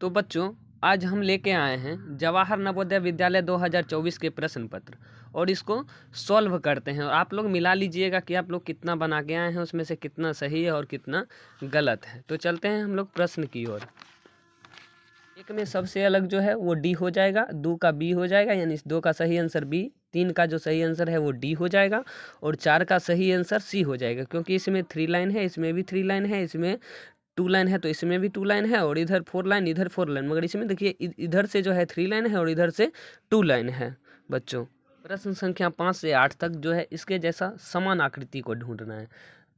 तो बच्चों आज हम लेके आए हैं जवाहर नवोदय विद्यालय 2024 के प्रश्न पत्र और इसको सॉल्व करते हैं। और आप लोग मिला लीजिएगा कि आप लोग कितना बना के आए हैं, उसमें से कितना सही है और कितना गलत है। तो चलते हैं हम लोग प्रश्न की ओर। एक में सबसे अलग जो है वो डी हो जाएगा, 2 का बी हो जाएगा, यानी 2 का सही आंसर बी, 3 का जो सही आंसर है वो डी हो जाएगा और 4 का सही आंसर सी हो जाएगा, क्योंकि इसमें 3 लाइन है, इसमें भी 3 लाइन है, इसमें 2 लाइन है, तो इसमें भी 2 लाइन है और इधर 4 लाइन, इधर 4 लाइन, मगर इसमें देखिए इधर से जो है 3 लाइन है और इधर से 2 लाइन है। बच्चों प्रश्न संख्या 5 से 8 तक जो है इसके जैसा समान आकृति को ढूंढना है।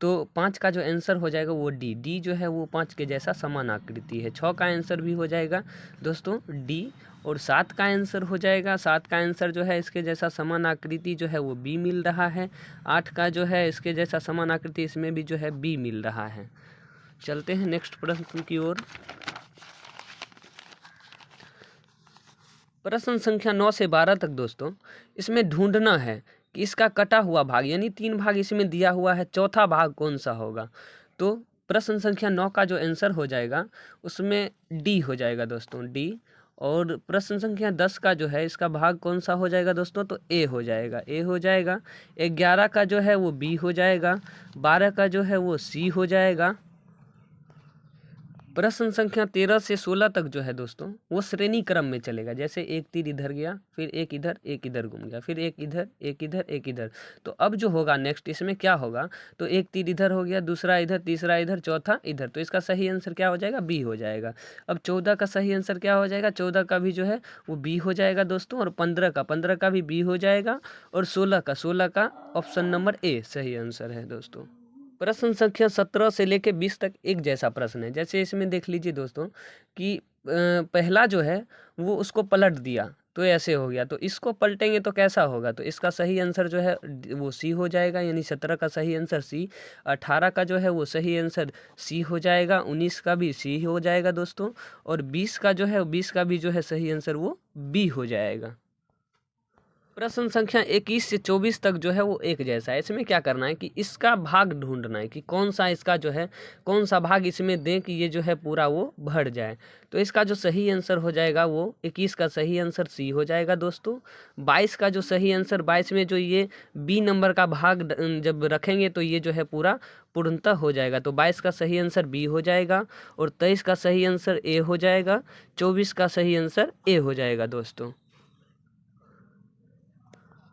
तो 5 का जो आंसर हो जाएगा वो डी जो है वो 5 के जैसा समान आकृति है। 6 का आंसर भी हो जाएगा दोस्तों डी और 7 का आंसर हो जाएगा, 7 का आंसर जो है इसके जैसा समान आकृति जो है वो बी मिल रहा है। 8 का जो है इसके जैसा समान आकृति इसमें भी जो है बी मिल रहा है। चलते हैं नेक्स्ट प्रश्न की ओर। प्रश्न संख्या 9 से 12 तक दोस्तों इसमें ढूंढना है कि इसका कटा हुआ भाग, यानी 3 भाग इसमें दिया हुआ है, चौथा भाग कौन सा होगा। तो प्रश्न संख्या 9 का जो आंसर हो जाएगा उसमें डी हो जाएगा दोस्तों, डी। और प्रश्न संख्या 10 का जो है इसका भाग कौन सा हो जाएगा दोस्तों, तो ए हो जाएगा, ए हो जाएगा। 11 का जो है वो बी हो जाएगा, 12 का जो है वो सी हो जाएगा। प्रश्न संख्या 13 से 16 तक जो है दोस्तों वो श्रेणी क्रम में चलेगा, जैसे एक तीर इधर गया, फिर एक इधर घूम गया, फिर एक इधर एक इधर एक इधर। तो अब जो होगा नेक्स्ट इसमें क्या होगा, तो एक तीर इधर हो गया, दूसरा इधर, तीसरा इधर, चौथा इधर, तो इसका सही आंसर क्या हो जाएगा, बी हो जाएगा। अब 14 का सही आंसर क्या हो जाएगा, 14 का भी जो है वो बी हो जाएगा दोस्तों। और 15 का भी बी हो जाएगा और 16 का ऑप्शन नंबर ए सही आंसर है दोस्तों। प्रश्न संख्या 17 से लेके 20 तक एक जैसा प्रश्न है। जैसे इसमें देख लीजिए दोस्तों कि पहला जो है वो उसको पलट दिया तो ऐसे हो गया, तो इसको पलटेंगे तो कैसा होगा, तो इसका सही आंसर जो है वो सी हो जाएगा, यानी 17 का सही आंसर सी। 18 का जो है वो सही आंसर सी हो जाएगा, 19 का भी सी हो जाएगा दोस्तों। और 20 का जो है 20 का भी जो है सही आंसर वो बी हो जाएगा। प्रश्न संख्या 21 से 24 तक जो है वो एक जैसा है। इसमें क्या करना है कि इसका भाग ढूंढना है कि कौन सा इसका जो है कौन सा भाग इसमें दें कि ये जो है पूरा वो भर जाए। तो इसका जो सही आंसर हो जाएगा वो 21 का सही आंसर सी हो जाएगा दोस्तों। 22 का जो सही आंसर 22 में जो ये बी नंबर का भाग जब रखेंगे तो ये जो है पूरा पूर्णतः हो जाएगा, तो 22 का सही आंसर बी हो जाएगा। और 23 का सही आंसर ए हो जाएगा, 24 का सही आंसर ए हो जाएगा दोस्तों।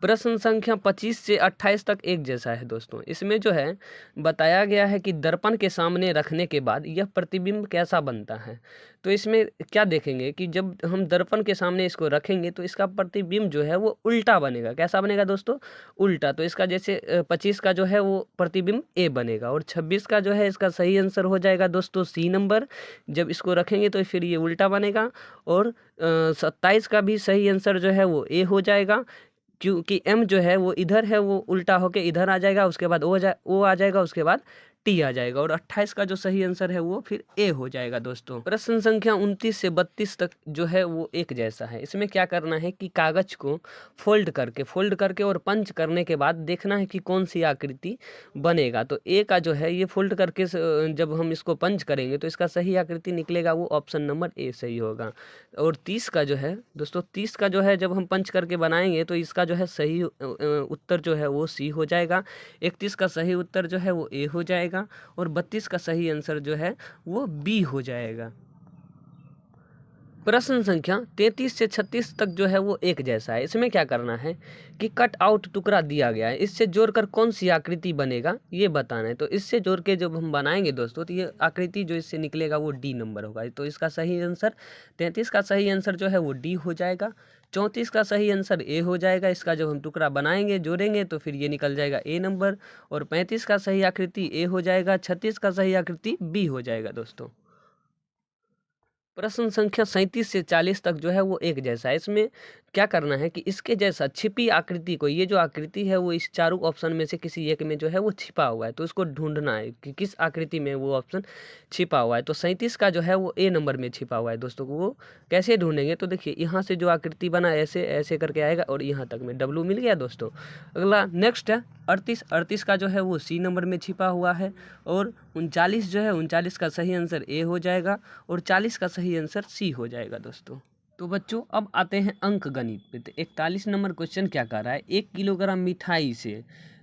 प्रश्न संख्या 25 से 28 तक एक जैसा है दोस्तों। इसमें जो है बताया गया है कि दर्पण के सामने रखने के बाद यह प्रतिबिंब कैसा बनता है। तो इसमें क्या देखेंगे कि जब हम दर्पण के सामने इसको रखेंगे तो इसका प्रतिबिंब जो है वो उल्टा बनेगा। कैसा बनेगा दोस्तों, उल्टा। तो इसका जैसे 25 का जो है वो प्रतिबिंब ए बनेगा और 26 का जो है इसका सही आंसर हो जाएगा दोस्तों सी नंबर। जब इसको रखेंगे तो फिर ये उल्टा बनेगा। और 27 का भी सही आंसर जो है वो ए हो जाएगा, क्योंकि एम जो है वो इधर है, वो उल्टा होके इधर आ जाएगा, उसके बाद ओ आ जाएगा, उसके बाद टी आ जाएगा। और 28 का जो सही आंसर है वो फिर ए हो जाएगा दोस्तों। प्रश्न संख्या 29 से 32 तक जो है वो एक जैसा है। इसमें क्या करना है कि कागज को फोल्ड करके और पंच करने के बाद देखना है कि कौन सी आकृति बनेगा। तो ए का जो है ये फोल्ड करके जब हम इसको पंच करेंगे तो इसका सही आकृति निकलेगा, वो ऑप्शन नंबर ए सही होगा। और 30 का जो है दोस्तों 30 का जो है जब हम पंच करके बनाएंगे तो इसका जो है सही उत्तर जो है वो सी हो जाएगा। 31 का सही उत्तर जो है वो ए हो जाएगा और 32 का सही आंसर जो है वो बी हो जाएगा। प्रश्न संख्या 33 से 36 तक जो है वो एक जैसा है। इसमें क्या करना है कि कट आउट टुकड़ा दिया गया है, इससे जोड़कर कौन सी आकृति बनेगा ये बताना है। तो इससे जोड़ के जब हम बनाएंगे दोस्तों तो ये आकृति जो इससे निकलेगा वो डी नंबर होगा। तो इसका सही आंसर 33 का सही आंसर जो है वो डी हो जाएगा। 34 का सही आंसर ए हो जाएगा। इसका जब हम टुकड़ा बनाएंगे जोड़ेंगे तो फिर ये निकल जाएगा ए नंबर। और 35 का सही आकृति ए हो जाएगा। 36 का सही आकृति बी हो जाएगा दोस्तों। प्रश्न संख्या 37 से 40 तक जो है वो एक जैसा है। इसमें क्या करना है कि इसके जैसा छिपी आकृति को, ये जो आकृति है वो इस चारों ऑप्शन में से किसी एक में जो है वो छिपा हुआ है, तो उसको ढूंढना है कि किस आकृति में वो ऑप्शन छिपा हुआ है। तो 37 का जो है वो ए नंबर में छिपा हुआ है दोस्तों। वो कैसे ढूंढेंगे, तो देखिए यहाँ से जो आकृति बना ऐसे ऐसे करके आएगा और यहाँ तक में डब्लू मिल गया दोस्तों। अगला नेक्स्ट है 38 का जो है वो सी नंबर में छिपा हुआ है। और 39 जो है 39 का सही आंसर ए हो जाएगा और 40 का सही आंसर सी हो जाएगा दोस्तों। तो बच्चों अब आते हैं अंक गणित पे। तो 41 नंबर क्वेश्चन क्या कह रहा है, 1 किलोग्राम मिठाई से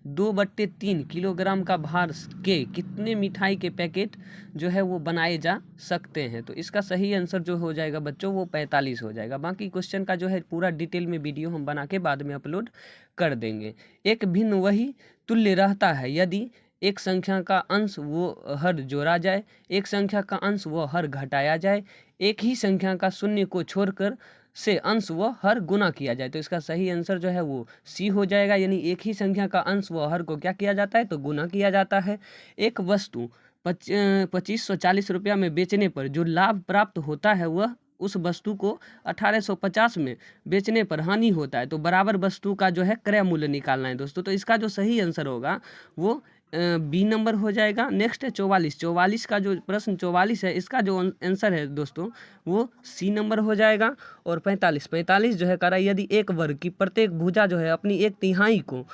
2/3 किलोग्राम का भार के कितने मिठाई के पैकेट जो है वो बनाए जा सकते हैं। तो इसका सही आंसर जो हो जाएगा बच्चों वो 45 हो जाएगा। बाकी क्वेश्चन का जो है पूरा डिटेल में वीडियो हम बना के बाद में अपलोड कर देंगे। एक भिन्न वही तुल्य रहता है यदि एक संख्या का अंश वो हर जोड़ा जाए, एक संख्या का अंश वो हर घटाया जाए, एक ही संख्या का शून्य को छोड़कर से अंश व हर गुना किया जाए। तो इसका सही आंसर जो है वो सी हो जाएगा, यानी एक ही संख्या का अंश व हर को क्या किया जाता है तो गुना किया जाता है। एक वस्तु 2540 रुपया में बेचने पर जो लाभ प्राप्त होता है वह उस वस्तु को 1850 में बेचने पर हानि होता है। तो बराबर वस्तु का जो है क्रय मूल्य निकालना है दोस्तों। तो इसका जो सही आंसर होगा वो बी नंबर हो जाएगा। नेक्स्ट है 44 का जो प्रश्न 44 है इसका जो आंसर है दोस्तों वो सी नंबर हो जाएगा। और 45 जो है कह रहा है यदि एक वर्ग की प्रत्येक भुजा जो है अपनी 1/3 को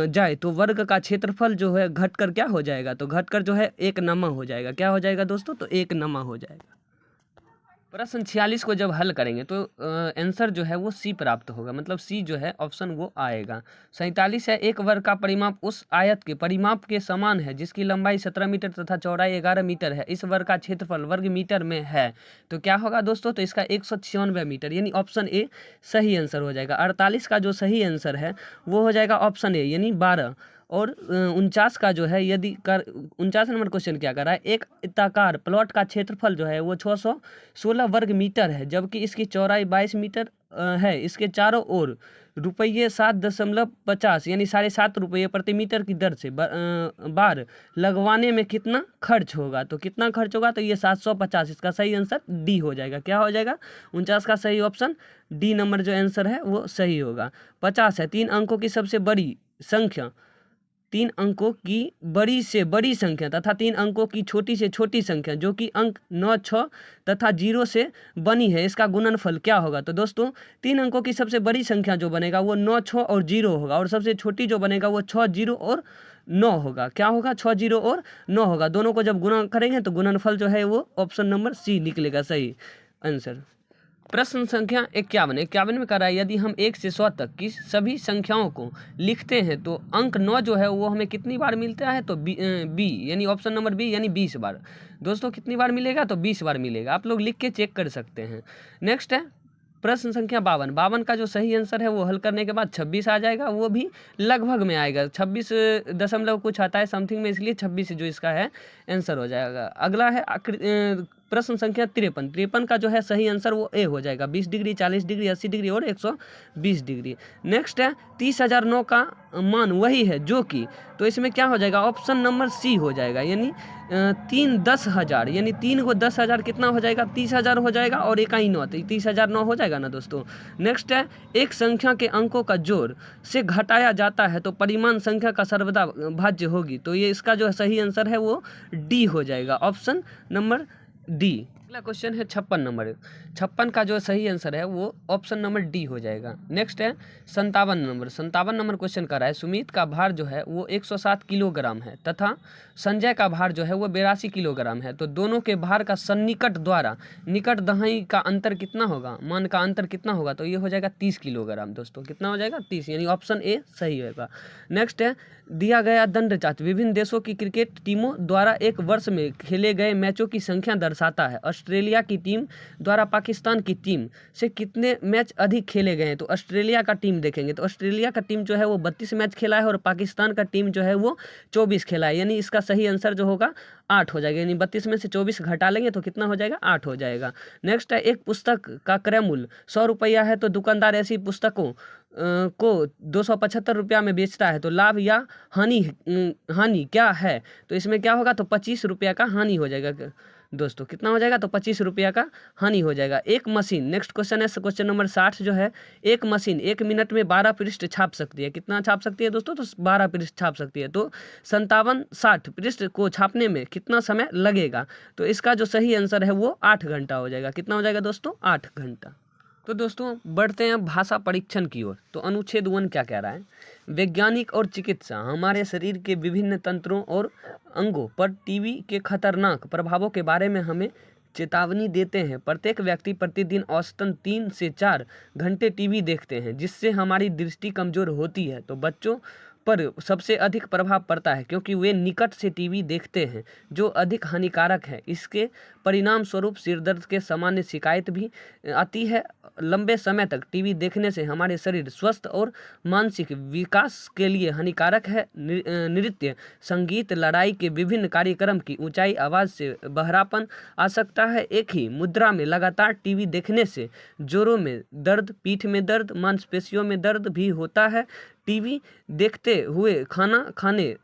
जाए तो वर्ग का क्षेत्रफल जो है घटकर क्या हो जाएगा, तो घटकर जो है 1 नमा हो जाएगा। क्या हो जाएगा दोस्तों, तो 1 नमा हो जाएगा। प्रश्न 46 को जब हल करेंगे तो आंसर जो है वो सी प्राप्त होगा, मतलब सी जो है ऑप्शन वो आएगा। 47 है, एक वर्ग का परिमाप उस आयत के परिमाप के समान है जिसकी लंबाई 17 मीटर तथा चौड़ाई 11 मीटर है, इस वर्ग का क्षेत्रफल वर्ग मीटर में है। तो क्या होगा दोस्तों, तो इसका 196 मीटर, यानी ऑप्शन ए सही आंसर हो जाएगा। 48 का जो सही आंसर है वो हो जाएगा ऑप्शन ए यानी 12। और 49 का जो है यदि 49 नंबर क्वेश्चन क्या कर रहा है, एक वृत्ताकार प्लॉट का क्षेत्रफल जो है वो 616 वर्ग मीटर है जबकि इसकी चौड़ाई 22 मीटर है। इसके चारों ओर रुपये 7.50 यानी 7.5 रुपये प्रति मीटर की दर से बार लगवाने में कितना खर्च होगा। तो कितना खर्च होगा, तो ये 750। इसका सही आंसर डी हो जाएगा। क्या हो जाएगा, 49 का सही ऑप्शन डी नंबर जो आंसर है वो सही होगा। 50 है, 3 अंकों की सबसे बड़ी संख्या 3 अंकों की बड़ी से बड़ी संख्या तथा 3 अंकों की छोटी से छोटी संख्या जो कि अंक 9, 6 तथा 0 से बनी है, इसका गुणनफल क्या होगा। तो दोस्तों 3 अंकों की सबसे बड़ी संख्या जो बनेगा वो 9, 6 और 0 होगा और सबसे छोटी जो बनेगा वो 6, 0 और 9 होगा। क्या होगा, 6, 0 और 9 होगा। दोनों को जब गुणा करेंगे तो गुणनफल जो है वो ऑप्शन नंबर सी निकलेगा सही आंसर। प्रश्न संख्या 51 में कह रहा है यदि हम 1 से 100 तक की सभी संख्याओं को लिखते हैं तो अंक 9 जो है वो हमें कितनी बार मिलता है, तो बी यानी ऑप्शन नंबर बी यानी 20 बार। दोस्तों कितनी बार मिलेगा, तो 20 बार मिलेगा। आप लोग लिख के चेक कर सकते हैं। नेक्स्ट है प्रश्न संख्या 52 का जो सही आंसर है वो हल करने के बाद 26 आ जाएगा, वो भी लगभग में आएगा। 26 दशमलव कुछ आता है समथिंग में, इसलिए 26 जो इसका है आंसर हो जाएगा। अगला है प्रश्न संख्या 53 का जो है सही आंसर वो ए हो जाएगा। 20 डिग्री, 40 डिग्री, 80 डिग्री और 120 डिग्री। नेक्स्ट है 30,009 का मान वही है जो कि, तो इसमें क्या हो जाएगा, ऑप्शन नंबर सी हो जाएगा यानी 3 10,000 यानी 3 को 10,000 कितना हो जाएगा, 30,000 हो जाएगा और इकाई 9, तो 30,009 हो जाएगा ना दोस्तों। नेक्स्ट है एक संख्या के अंकों का जोड़ से घटाया जाता है तो परिमाण संख्या का सर्वदा भाज्य होगी। तो ये इसका जो सही आंसर है वो डी हो जाएगा, ऑप्शन नंबर डी। अगला क्वेश्चन है 56 का जो सही आंसर है वो ऑप्शन नंबर डी हो जाएगा। नेक्स्ट है 57 नंबर क्वेश्चन कर रहा है सुमित का भार जो है वो 107 किलोग्राम है तथा संजय का भार जो है वो 82 किलोग्राम है। तो दोनों के भार का सन्निकट द्वारा निकट दहाई का अंतर कितना होगा, मान का अंतर कितना होगा, तो ये हो जाएगा 30 किलोग्राम। दोस्तों कितना हो जाएगा, 30, यानी ऑप्शन ए सही होगा। नेक्स्ट है दिया गया दंड चार्ट विभिन्न देशों की क्रिकेट टीमों द्वारा एक वर्ष में खेले गए मैचों की संख्या दर्शाता है। ऑस्ट्रेलिया की टीम द्वारा पाकिस्तान की टीम से कितने मैच अधिक खेले गए हैं, तो ऑस्ट्रेलिया का टीम देखेंगे तो ऑस्ट्रेलिया का टीम जो है वो 32 मैच खेला है और पाकिस्तान का टीम जो है वो 24 खेला है, यानी इसका सही आंसर जो होगा 8 हो जाएगा। यानी 32 में से 24 घटा लेंगे तो कितना हो जाएगा, 8 हो जाएगा। नेक्स्ट है एक पुस्तक का क्रय मूल्य 100 रुपया है तो दुकानदार ऐसी पुस्तकों को 275 रुपया में बेचता है, तो लाभ या हानि क्या है, तो इसमें क्या होगा, तो 25 रुपया का हानि हो जाएगा। दोस्तों कितना हो जाएगा, तो 25 रुपया का हानि हो जाएगा। एक मशीन, नेक्स्ट क्वेश्चन है क्वेश्चन नंबर 60 जो है, एक मशीन 1 मिनट में 12 पृष्ठ छाप सकती है। कितना छाप सकती है दोस्तों, तो 12 पृष्ठ छाप सकती है। तो 57-60 पृष्ठ को छापने में कितना समय लगेगा, तो इसका जो सही आंसर है वो 8 घंटा हो जाएगा। कितना हो जाएगा दोस्तों, 8 घंटा। तो दोस्तों बढ़ते हैं भाषा परीक्षण की ओर। तो अनुच्छेद 1 क्या कह रहा है वैज्ञानिक और चिकित्सा हमारे शरीर के विभिन्न तंत्रों और अंगों पर टीवी के खतरनाक प्रभावों के बारे में हमें चेतावनी देते हैं। प्रत्येक व्यक्ति प्रतिदिन औसतन 3 से 4 घंटे टीवी देखते हैं, जिससे हमारी दृष्टि कमजोर होती है। तो बच्चों पर सबसे अधिक प्रभाव पड़ता है क्योंकि वे निकट से टीवी देखते हैं, जो अधिक हानिकारक है। इसके परिणाम स्वरूप सिर दर्द के सामान्य शिकायत भी आती है। लंबे समय तक टीवी देखने से हमारे शरीर स्वस्थ और मानसिक विकास के लिए हानिकारक है। नृत्य, संगीत, लड़ाई के विभिन्न कार्यक्रम की ऊंचाई आवाज़ से बहरापन आ सकता है। एक ही मुद्रा में लगातार टीवी देखने से जोड़ों में दर्द, पीठ में दर्द, मांसपेशियों में दर्द भी होता है। टीवी देखते हुए खाना खाने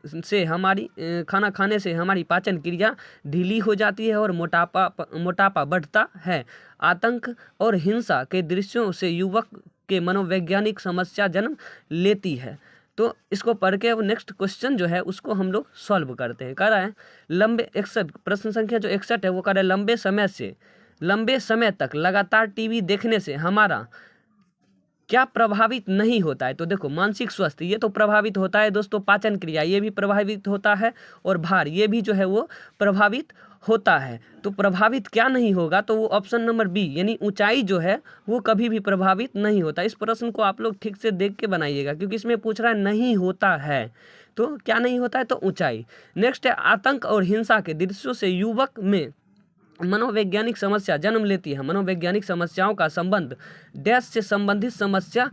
से हमारी पाचन क्रिया ढीली हो जाती है और मोटापा बढ़ता है। आतंक और हिंसा के दृश्यों से युवक के मनोवैज्ञानिक समस्या जन्म लेती है। तो इसको पढ़ के अब नेक्स्ट क्वेश्चन जो है उसको हम लोग सॉल्व करते हैं। कह रहा है लंबे 61 प्रश्न संख्या जो 61 है वो कह रहा है लंबे समय तक लगातार टीवी देखने से हमारा क्या प्रभावित नहीं होता है। तो देखो, मानसिक स्वास्थ्य ये तो प्रभावित होता है दोस्तों, पाचन क्रिया ये भी प्रभावित होता है और भार ये भी जो है वो प्रभावित होता है। तो प्रभावित क्या नहीं होगा, तो वो ऑप्शन नंबर बी यानी ऊंचाई जो है वो कभी भी प्रभावित नहीं होता। इस प्रश्न को आप लोग ठीक से देख के बनाइएगा क्योंकि इसमें पूछ रहा है नहीं होता है, तो क्या नहीं होता है, तो ऊंचाई। नेक्स्ट है आतंक और हिंसा के दृश्यों से युवक में मनोवैज्ञानिक समस्या जन्म लेती है। मनोवैज्ञानिक समस्याओं का संबंध डैश से संबंधित समस्या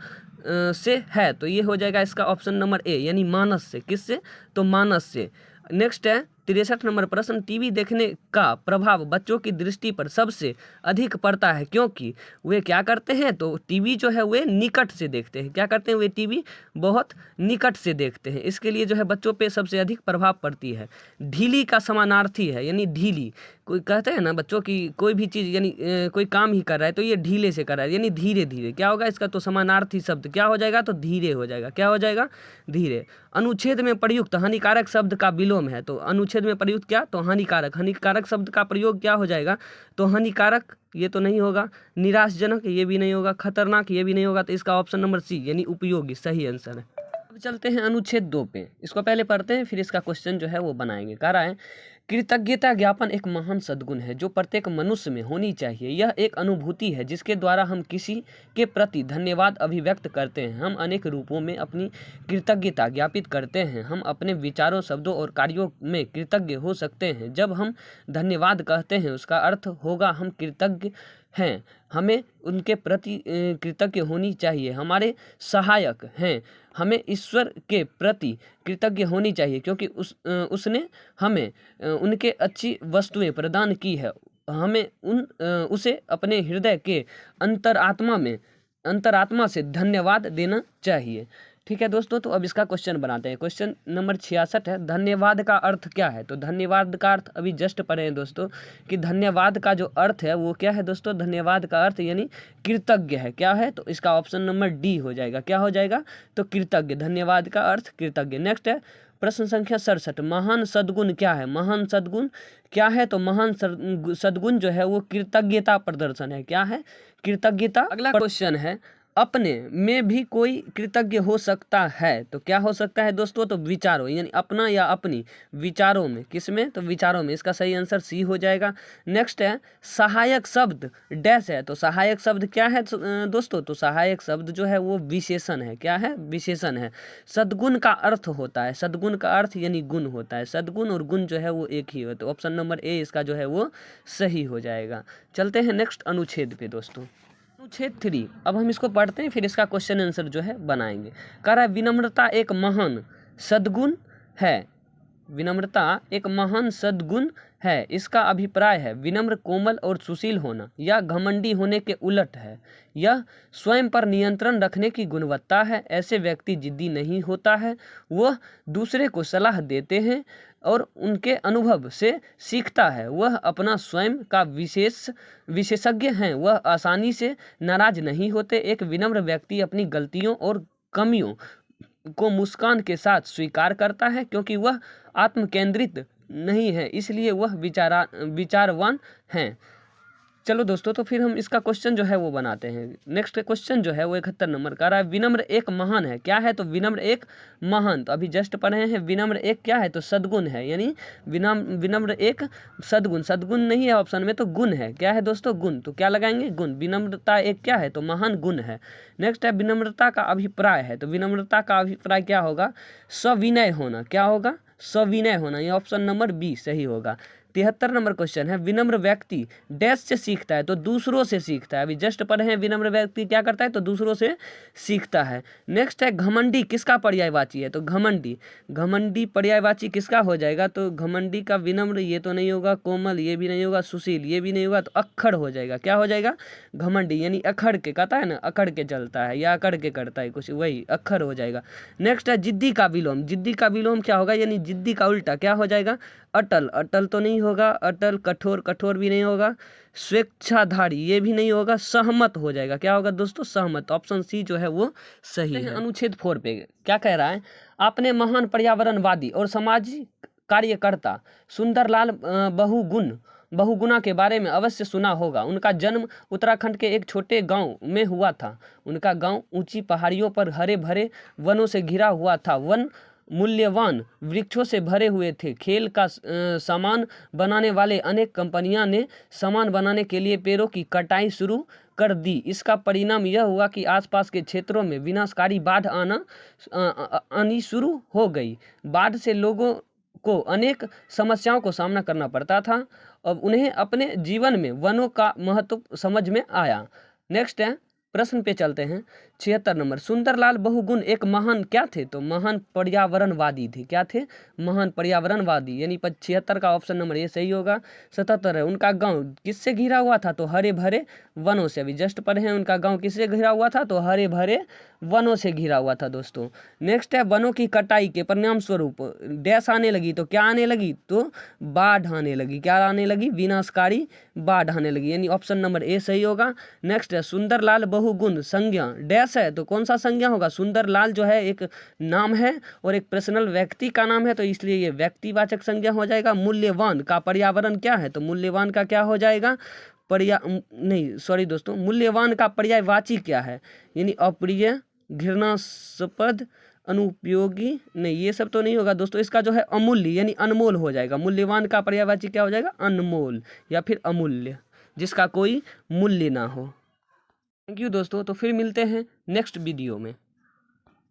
से है, तो ये हो जाएगा इसका ऑप्शन नंबर ए यानी मानस से। किससे, तो मानस से। नेक्स्ट है 63 नंबर प्रश्न, टीवी देखने का प्रभाव बच्चों की दृष्टि पर सबसे अधिक पड़ता है क्योंकि वे क्या करते हैं, तो टीवी जो है वे निकट से देखते हैं। क्या करते हैं, वे टीवी बहुत निकट से देखते हैं, इसके लिए जो है बच्चों पे सबसे अधिक प्रभाव पड़ती है। ढीली का समानार्थी है यानी ढीली, कोई कहते हैं ना बच्चों की कोई भी चीज़ यानी कोई काम ही कर रहा है तो ये ढीले से कर रहा है यानी धीरे धीरे। क्या होगा इसका, तो समानार्थी शब्द क्या हो जाएगा, तो धीरे हो जाएगा। क्या हो जाएगा, धीरे। अनुच्छेद में प्रयुक्त हानिकारक शब्द का विलोम है, तो अनुच्छेद में प्रयुक्त क्या, तो हानिकारक। हानिकारक शब्द का प्रयोग क्या हो जाएगा, तो हानिकारक ये तो नहीं होगा, निराशजनक ये भी नहीं होगा, खतरनाक ये भी नहीं होगा, तो इसका ऑप्शन नंबर सी यानी उपयोगी सही आंसर है। अब चलते हैं अनुच्छेद 2 पे, इसको पहले पढ़ते हैं फिर इसका क्वेश्चन जो है वो बनाएंगे। कह रहा है कृतज्ञता ज्ञापन एक महान सद्गुण है जो प्रत्येक मनुष्य में होनी चाहिए। यह एक अनुभूति है जिसके द्वारा हम किसी के प्रति धन्यवाद अभिव्यक्त करते हैं। हम अनेक रूपों में अपनी कृतज्ञता ज्ञापित करते हैं। हम अपने विचारों, शब्दों और कार्यों में कृतज्ञ हो सकते हैं। जब हम धन्यवाद कहते हैं उसका अर्थ होगा हम कृतज्ञ हैं, हमें उनके प्रति कृतज्ञ होनी चाहिए। हमारे सहायक हैं, हमें ईश्वर के प्रति कृतज्ञ होनी चाहिए क्योंकि उसने हमें उनके अच्छी वस्तुएं प्रदान की है। हमें उसे अपने हृदय के अंतरात्मा से धन्यवाद देना चाहिए। ठीक है दोस्तों, तो अब इसका क्वेश्चन बनाते हैं। क्वेश्चन नंबर 66 है, धन्यवाद का अर्थ क्या है। तो धन्यवाद का अर्थ अभी जस्ट पढ़े हैं दोस्तों कि धन्यवाद का जो अर्थ है वो क्या है दोस्तों, धन्यवाद का अर्थ यानी कृतज्ञ है। क्या है, तो इसका ऑप्शन नंबर डी हो जाएगा। क्या हो जाएगा, तो कृतज्ञ। धन्यवाद का अर्थ कृतज्ञ। नेक्स्ट है प्रश्न संख्या 67, महान सद्गुण क्या है। महान सद्गुण क्या है, तो महान सद्गुण जो है वो कृतज्ञता प्रदर्शन है। क्या है, कृतज्ञता। अगला क्वेश्चन है, अपने में भी कोई कृतज्ञ हो सकता है। तो क्या हो सकता है दोस्तों, तो विचारों यानी अपना या अपनी विचारों में। किसमें, तो विचारों में। इसका सही आंसर सी हो जाएगा। नेक्स्ट है सहायक शब्द डैश है। तो सहायक शब्द क्या है दोस्तों, तो सहायक शब्द जो है वो विशेषण है। क्या है, विशेषण है। सद्गुण का अर्थ होता है, सद्गुण का अर्थ यानी गुण होता है। सद्गुण और गुण जो है वो एक ही होता है। ऑप्शन नंबर ए इसका जो है वो सही हो जाएगा। चलते हैं नेक्स्ट अनुच्छेद पे दोस्तों, अनुच्छेद 3। अब हम इसको पढ़ते हैं फिर इसका क्वेश्चन आंसर जो है बनाएंगे। कह रहा है विनम्रता एक महान सद्गुण है। विनम्रता एक महान सद्गुण है। इसका अभिप्राय है विनम्र, कोमल और सुशील होना या घमंडी होने के उलट है। यह स्वयं पर नियंत्रण रखने की गुणवत्ता है। ऐसे व्यक्ति जिद्दी नहीं होता है, वह दूसरे को सलाह देते हैं और उनके अनुभव से सीखता है। वह अपना स्वयं का विशेषज्ञ हैं। वह आसानी से नाराज नहीं होते। एक विनम्र व्यक्ति अपनी गलतियों और कमियों को मुस्कान के साथ स्वीकार करता है क्योंकि वह आत्मकेंद्रित नहीं है, इसलिए वह विचारवान हैं। चलो दोस्तों, तो फिर हम इसका क्वेश्चन जो है वो बनाते हैं। नेक्स्ट क्वेश्चन जो है वो 71 नंबर का रहा है, विनम्र एक महान है, क्या है? तो विनम्र एक महान, तो अभी जस्ट पढ़े हैं विनम्र एक क्या है? तो सद्गुण है, यानी विनम्र एक सद्गुण, सद्गुण नहीं है ऑप्शन में तो गुण है, क्या है दोस्तों? गुण, तो क्या लगाएंगे? गुण। विनम्रता एक क्या है? तो महान गुण है। नेक्स्ट है विनम्रता का अभिप्राय है, तो विनम्रता का अभिप्राय क्या होगा? सविनय होना, क्या होगा? सविनय होना, ये ऑप्शन नंबर बी सही होगा। 73 नंबर क्वेश्चन है, विनम्र व्यक्ति डैश से सीखता है, तो दूसरों से सीखता है। अभी जस्ट पढ़े हैं विनम्र व्यक्ति क्या करता है? तो दूसरों से सीखता है। नेक्स्ट है घमंडी किसका पर्यायवाची है? तो घमंडी, घमंडी पर्यायवाची किसका हो जाएगा? तो घमंडी का विनम्र ये तो नहीं होगा, कोमल ये भी नहीं होगा, सुशील ये भी नहीं होगा, तो अक्खड़ हो जाएगा। क्या हो जाएगा? घमंडी, यानी अखड़ के, कहता है ना अकड़ के चलता है या अकड़ के करता है कुछ, वही अक्खड़ हो जाएगा। नेक्स्ट है जिद्दी का विलोम, जिद्दी का विलोम क्या होगा? यानी जिद्दी का उल्टा क्या हो जाएगा? अटल, अटल तो नहीं होगा, अटल। कठोर, कठोर भी नहीं होगा। स्वेच्छाधारी ये भी नहीं होगा। सहमत हो जाएगा, क्या होगा दोस्तों? सहमत, ऑप्शन सी जो है वो सही है। अनुच्छेद 4 पे क्या कह रहा है? आपने महान पर्यावरणवादी और सामाजिक कार्यकर्ता सुंदरलाल बहुगुणा के बारे में अवश्य सुना होगा। उनका जन्म उत्तराखंड के एक छोटे गांव में हुआ था। उनका गांव ऊंची पहाड़ियों पर हरे भरे वनों से घिरा हुआ था। वन मूल्यवान वृक्षों से भरे हुए थे। खेल का सामान बनाने वाले अनेक कंपनियां ने सामान बनाने के लिए पेड़ों की कटाई शुरू कर दी। इसका परिणाम यह हुआ कि आसपास के क्षेत्रों में विनाशकारी बाढ़ आनी शुरू हो गई। बाढ़ से लोगों को अनेक समस्याओं को सामना करना पड़ता था। अब उन्हें अपने जीवन में वनों का महत्व समझ में आया। नेक्स्ट है, प्रश्न पे चलते हैं। 76 नंबर, सुंदरलाल बहुगुण एक महान क्या थे? तो महान पर्यावरणवादी थे। क्या थे? महान पर्यावरणवादी, यानी 76 का ऑप्शन नंबर ये सही होगा। 77 है, उनका गांव किससे घिरा हुआ था? तो हरे भरे वनों से। अभी जस्ट पढ़े हैं उनका गांव किससे घिरा हुआ था? तो हरे भरे वनों से घिरा हुआ था दोस्तों। नेक्स्ट है, वनों की कटाई के परिणाम स्वरूप डैश आने लगी, तो क्या आने लगी? तो बाढ़ आने लगी। क्या आने लगी? विनाशकारी बाढ़ आने लगी, यानी ऑप्शन नंबर ए सही होगा। नेक्स्ट है, सुंदरलाल बहुगुण संज्ञा डैश है, तो कौन सा संज्ञा होगा? सुंदरलाल जो है एक नाम है और एक पर्सनल व्यक्ति का नाम है, तो इसलिए ये व्यक्तिवाचक संज्ञा हो जाएगा। मूल्यवान का पर्यावरण क्या है? तो मूल्यवान का क्या हो जाएगा? मूल्यवान का पर्यायवाची क्या है? यानी अप्रिय, घृणास्पद, अनुपयोगी, नहीं ये सब तो नहीं होगा दोस्तों। इसका जो है अमूल्य यानी अनमोल हो जाएगा। मूल्यवान का पर्यायवाची क्या हो जाएगा? अनमोल या फिर अमूल्य, जिसका कोई मूल्य ना हो। थैंक यू दोस्तों, तो फिर मिलते हैं नेक्स्ट वीडियो में।